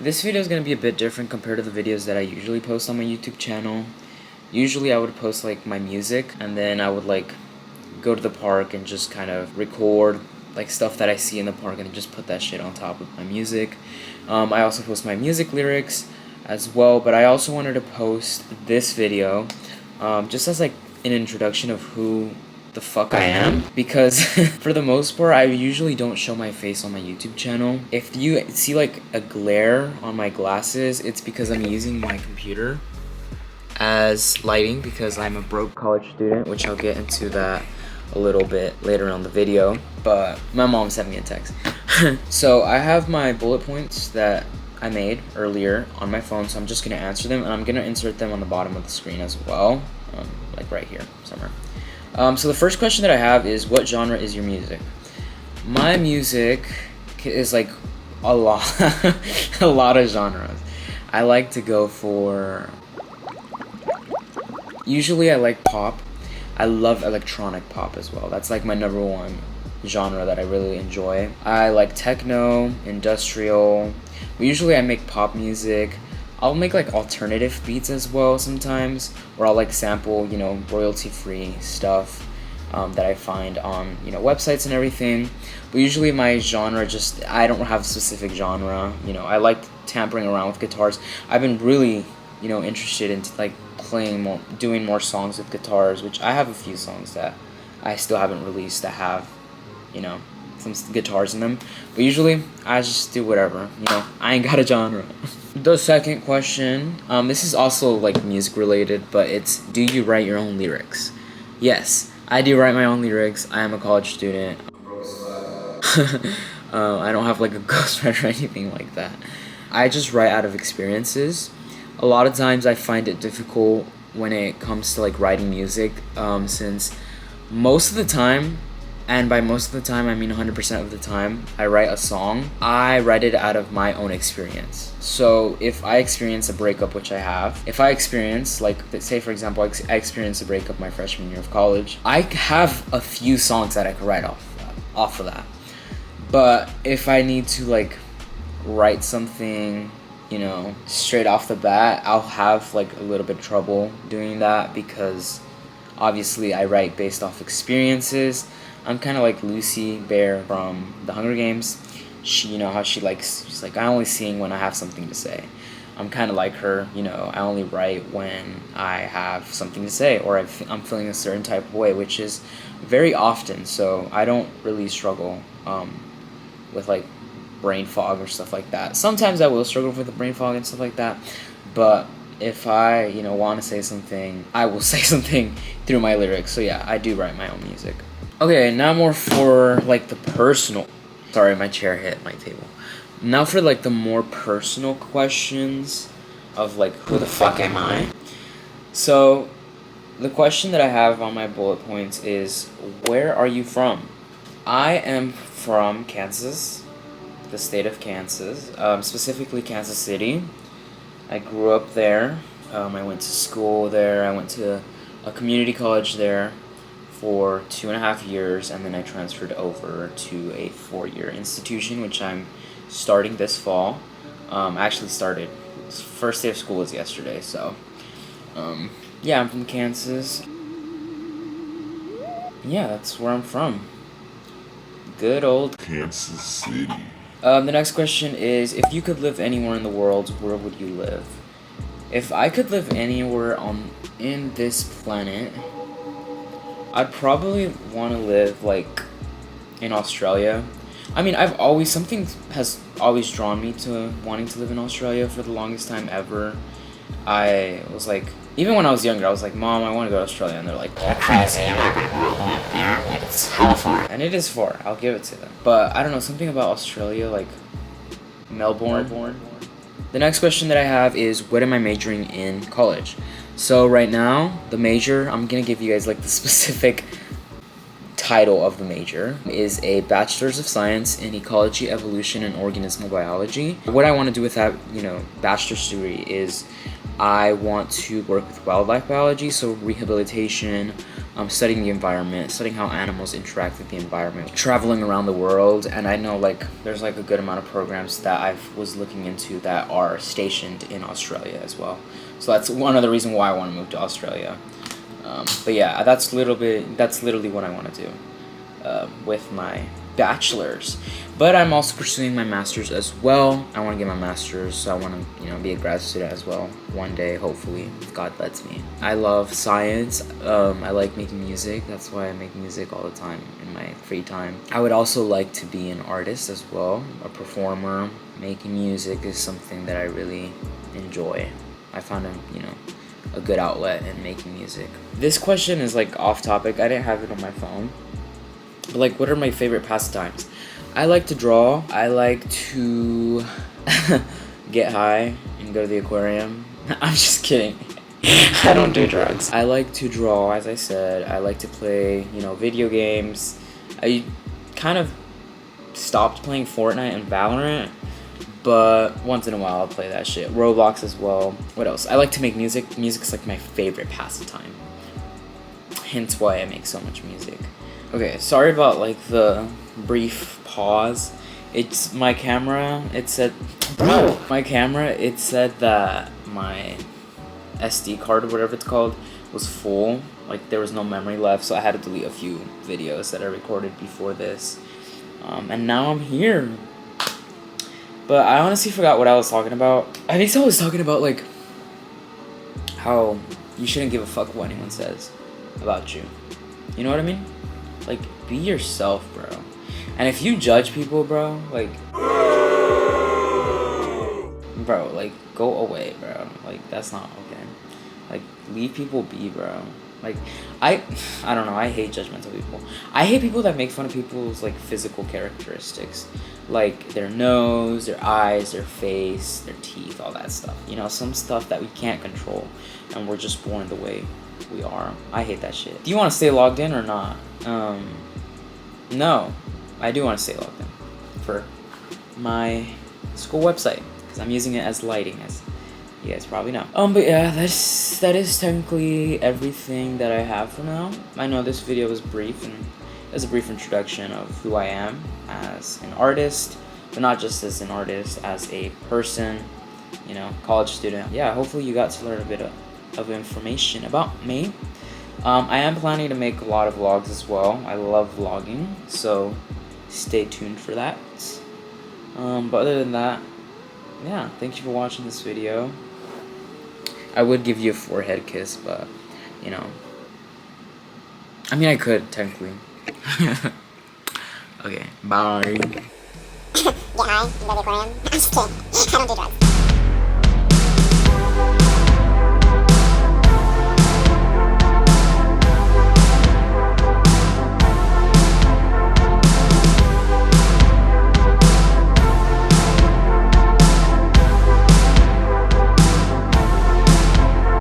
This video is going to be a bit different compared to the videos that I usually post on my YouTube channel. Usually I would post like my music, and then I would like go to the park and just kind of record like stuff that I see in the park and just put that shit on top of my music. I also post my music lyrics as well, but I also wanted to post this video just as like an introduction of who the fuck I am, because for the most part I usually don't show my face on my YouTube channel. If you see like a glare on my glasses, it's because I'm using my computer as lighting because I'm a broke college student, which I'll get into that a little bit later on the video, but my mom sent me a text. So I have my bullet points that I made earlier on my phone, so I'm just gonna answer them, and I'm gonna insert them on the bottom of the screen as well, like right here somewhere. So the first question that I have is, what genre is your music? My music is like a lot, a lot of genres. I like to go for, usually I like pop. I love electronic pop as well. That's like my number one genre that I really enjoy. I like techno, industrial. Usually I make pop music. I'll make like alternative beats as well sometimes, or I'll like sample, royalty-free stuff that I find on, websites and everything. But usually my genre, I don't have a specific genre. I like tampering around with guitars. I've been really, interested in like doing more songs with guitars, which I have a few songs that I still haven't released that have, some guitars in them. But usually I just do whatever, I ain't got a genre. The second question, this is also like music related, but it's, do you write your own lyrics? Yes, I do write my own lyrics. I am a college student. I don't have like a ghostwriter or anything like that. I just write out of experiences. A lot of times I find it difficult when it comes to like writing music, since most of the time, and by most of the time I mean 100% of the time, I write a song, I write it out of my own experience. So if I experience a breakup, which I have, if I experience, like, say for example, I experienced a breakup my freshman year of college, I have a few songs that I could write off of that. But if I need to like write something, straight off the bat, I'll have like a little bit of trouble doing that, because obviously I write based off experiences. I'm kind of like Lucy Bear from The Hunger Games. She, how she's like, I only sing when I have something to say. I'm kind of like her, I only write when I have something to say, or I'm feeling a certain type of way, which is very often. So I don't really struggle with like brain fog or stuff like that. Sometimes I will struggle with the brain fog and stuff like that, but if I, want to say something, I will say something through my lyrics. So yeah, I do write my own music. Okay, now more for like the personal. Sorry, my chair hit my table. Now for like the more personal questions of like, who the fuck am I? So the question that I have on my bullet points is, where are you from? I am from Kansas, the state of Kansas, specifically Kansas City. I grew up there. I went to school there. I went to a community college there for 2.5 years, and then I transferred over to a 4-year institution, which I'm starting this fall. I actually started, first day of school was yesterday, so yeah, I'm from Kansas. Yeah, that's where I'm from. Good old Kansas City. The next question is, if you could live anywhere in the world, where would you live? If I could live anywhere in this planet, I'd probably want to live like in Australia. I mean, something has always drawn me to wanting to live in Australia for the longest time ever. I was like, even when I was younger, I was like, Mom, I want to go to Australia, and they're like, you're crazy, you're not gonna live there, it's hell far. And it is far, I'll give it to them. But I don't know, something about Australia, like Melbourne. The next question that I have is, what am I majoring in college? So right now, the major, I'm gonna give you guys like the specific title of the major, is a Bachelor's of Science in Ecology, Evolution, and Organismal Biology. What I want to do with that, bachelor's degree is I want to work with wildlife biology, so rehabilitation, studying the environment, studying how animals interact with the environment, traveling around the world. And I know like there's like a good amount of programs that I was looking into that are stationed in Australia as well. So that's one of the reasons why I want to move to Australia. But yeah, that's literally what I want to do with my bachelor's. But I'm also pursuing my master's as well. I want to get my master's, so I want to, be a grad student as well one day, hopefully, if God lets me. I love science. I like making music. That's why I make music all the time in my free time. I would also like to be an artist as well, a performer. Making music is something that I really enjoy. I found a good outlet in making music. This question is like off topic. I didn't have it on my phone. But like, what are my favorite pastimes? I like to draw. I like to get high and go to the aquarium. I'm just kidding. I don't do drugs. I like to draw, as I said. I like to play, video games. I kind of stopped playing Fortnite and Valorant, but once in a while I'll play that shit. Roblox as well. What else? I like to make music. Music's like my favorite pastime. Hence why I make so much music. Okay, sorry about like the brief pause. It's my camera. It said that my SD card or whatever it's called was full. Like there was no memory left, so I had to delete a few videos that I recorded before this. And now I'm here. But I honestly forgot what I was talking about. I think I was talking about like how you shouldn't give a fuck what anyone says about you. You know what I mean? Like, be yourself, bro. And if you judge people, bro, like, go away, bro. Like, that's not okay. Like, leave people be, bro. Like, I don't know, I hate judgmental people. I hate people that make fun of people's, like, physical characteristics. Like, their nose, their eyes, their face, their teeth, all that stuff. Some stuff that we can't control. And we're just born the way we are. I hate that shit. Do you want to stay logged in or not? No, I do want to stay logged in for my school website because I'm using it as lighting, as you guys probably know. But yeah, that is technically everything that I have for now. I know this video was brief, and it was a brief introduction of who I am as an artist, but not just as an artist, as a person, college student. Yeah, hopefully you got to learn a bit of information about me. I am planning to make a lot of vlogs as well. I love vlogging, so stay tuned for that. But other than that, yeah, thank you for watching this video. I would give you a forehead kiss, but, I mean, I could, technically. Okay, bye. Yeah, hi, I'm Aquarium. I'm just kidding. I don't do drugs.